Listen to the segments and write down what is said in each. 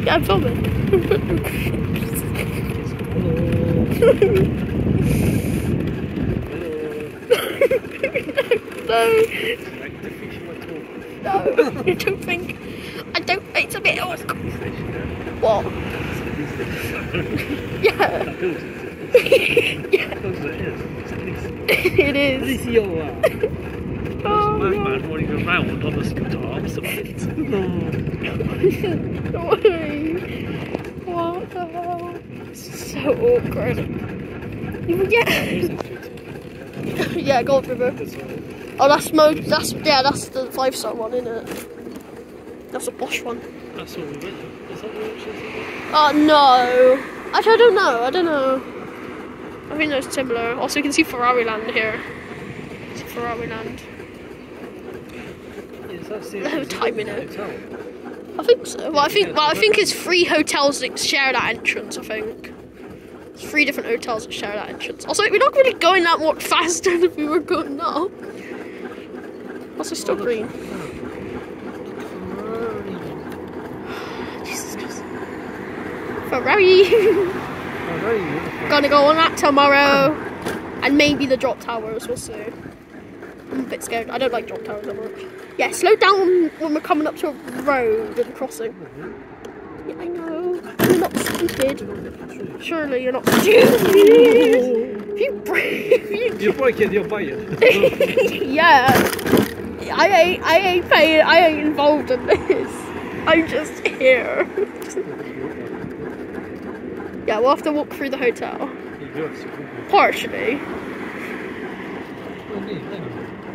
Yeah, I'm filming. No. No, I don't think. It's a bit awkward. What? Yeah. Yeah. It is. Oh, man running around on a scooter. I'm surprised. What the hell? So awkward. Yeah. Yeah, Gold River. Oh, that's the 5-star one, isn't it? That's a posh one. That's all we went. Is that the option? Oh no. Actually, I don't know. I think they're similar. Also, you can see Ferrari Land here. It's Ferrari Land. They have time in it. I think so. Well, I think it's 3 hotels that share that entrance. I think it's 3 different hotels that share that entrance. Also, we're not really going that much faster than we were going now. Also, still green. Jesus Christ. Ferrari. Gonna go on that tomorrow, and maybe the drop towers. We'll see. I'm a bit scared. I don't like drop towers that much. Yeah, slow down when we're coming up to a road and crossing. Yeah, I know. You're not stupid. Surely you're not stupid. You're breaking your bite. Yeah. I ain't paying. I ain't involved in this. I'm just here. Yeah, we'll have to walk through the hotel. Partially.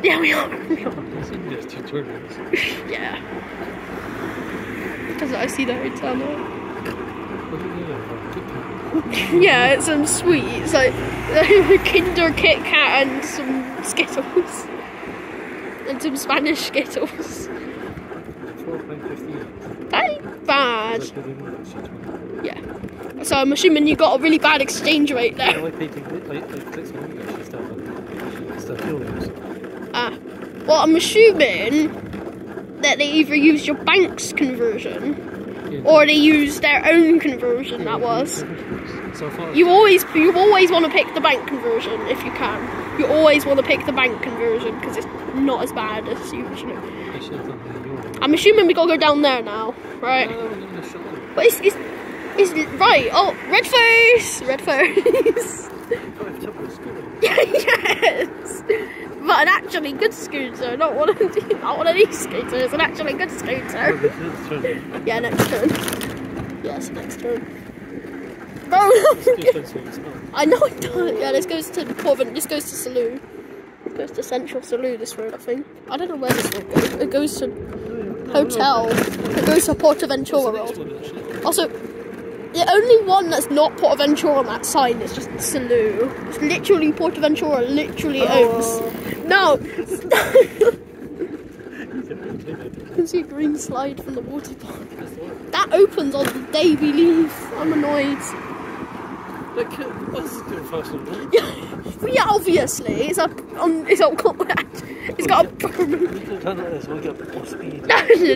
Yeah, we are. Yeah. Because I see the hotel now. Yeah, it's some sweets, like Kinder Kit Kat and some Skittles. And some Spanish Skittles. That ain't bad. Yeah. So I'm assuming you got a really bad exchange rate there. Well, I'm assuming that they either used your bank's conversion or they used their own conversion. That was. You always want to pick the bank conversion if you can. You always want to pick the bank conversion because it's not as bad as usually. I'm assuming we gotta go down there now, right? But it's right. Oh, red face. Yes. But an actually good scooter, not one of these scooters. An actually good scooter. Yeah, next turn. Yes, next turn. Bro, I know it does. Yeah, this goes to Salou. It goes to Central Salou. This road, I think. I don't know where this road goes. It goes to hotel. It goes to Portaventura Road. Also, the only one that's not Portaventura on that sign is just Salou. It's literally Portaventura literally owns. No! You can see a green slide from the water park. That opens on the day we leave. I'm annoyed. Yeah, obviously. It's got a permanent.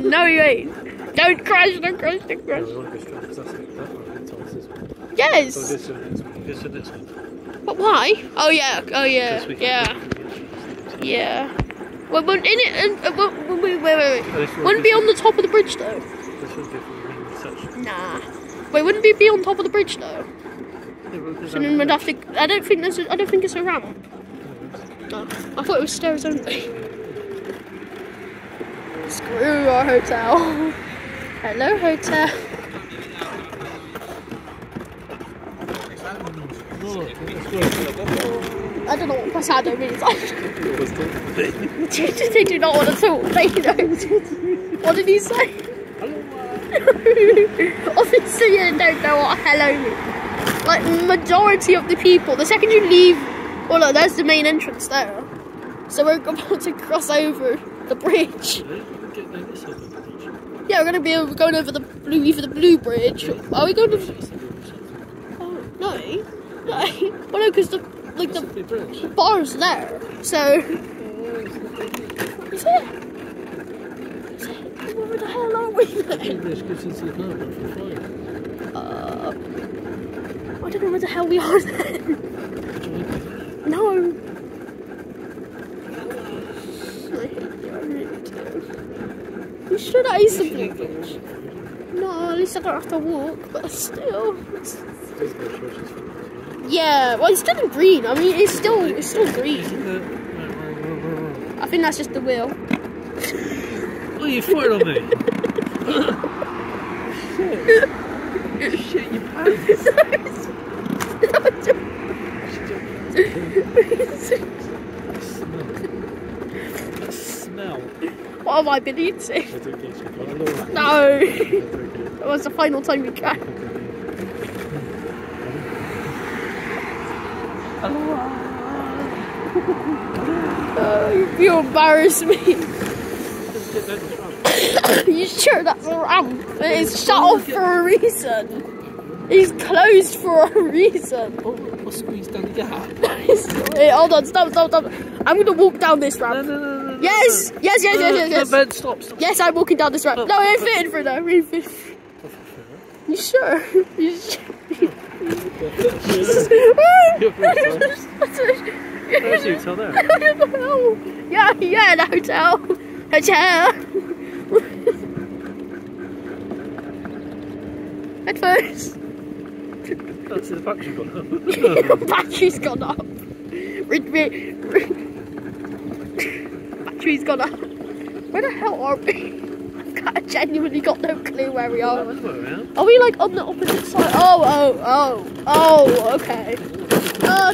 No, you ain't. Don't crash. Yes. But why? Oh yeah. Yeah. Well, wait. Wouldn't be on the top of the bridge though. Nah. Wait, wouldn't it be on top of the bridge though? So then we'd have to. I don't think it's a ramp. No, I thought it was stairs only. Screw our hotel. Hello, hotel. I don't know what pasado means. They do not want to talk. They don't. What did he say? Obviously, you don't know what hello means. Like, majority of the people, the second you leave, well, look, there's the main entrance there. So we're about to cross over the bridge. Yeah, we're going over the blue bridge. Are we going to? Oh no. Well, no, because the bar's there. So. Is it? Where the hell are we? English gives us the number for fire. I don't know where the hell we are then. No. I hate you, I really do. You should have used the beach. No, at least I don't have to walk, but still. Yeah, well, it's still in green. I mean, it's still green. I think that's just the wheel. Oh, you fired on me! Shit. Shit, you pants! Smell. What have I been eating? No! That was the final time we can. Oh, you embarrass me. You sure that's a ramp? It's shut off for a reason. It's closed for a reason. I'll squeeze down the gap. Wait, hold on, stop. I'm gonna walk down this ramp. No. Yes. Ben, stop. Yes, I'm walking down this ramp. No, I ain't fitting for that. You sure? You sure? Where's the hotel there? I don't know. Yeah, the hotel. Headphones. That's the battery gone up. Battery's gone up. Battery's gone up. Where the hell are we? I genuinely got no clue where we are. Are we like on the opposite side? Oh, okay. No.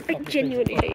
I genuinely hate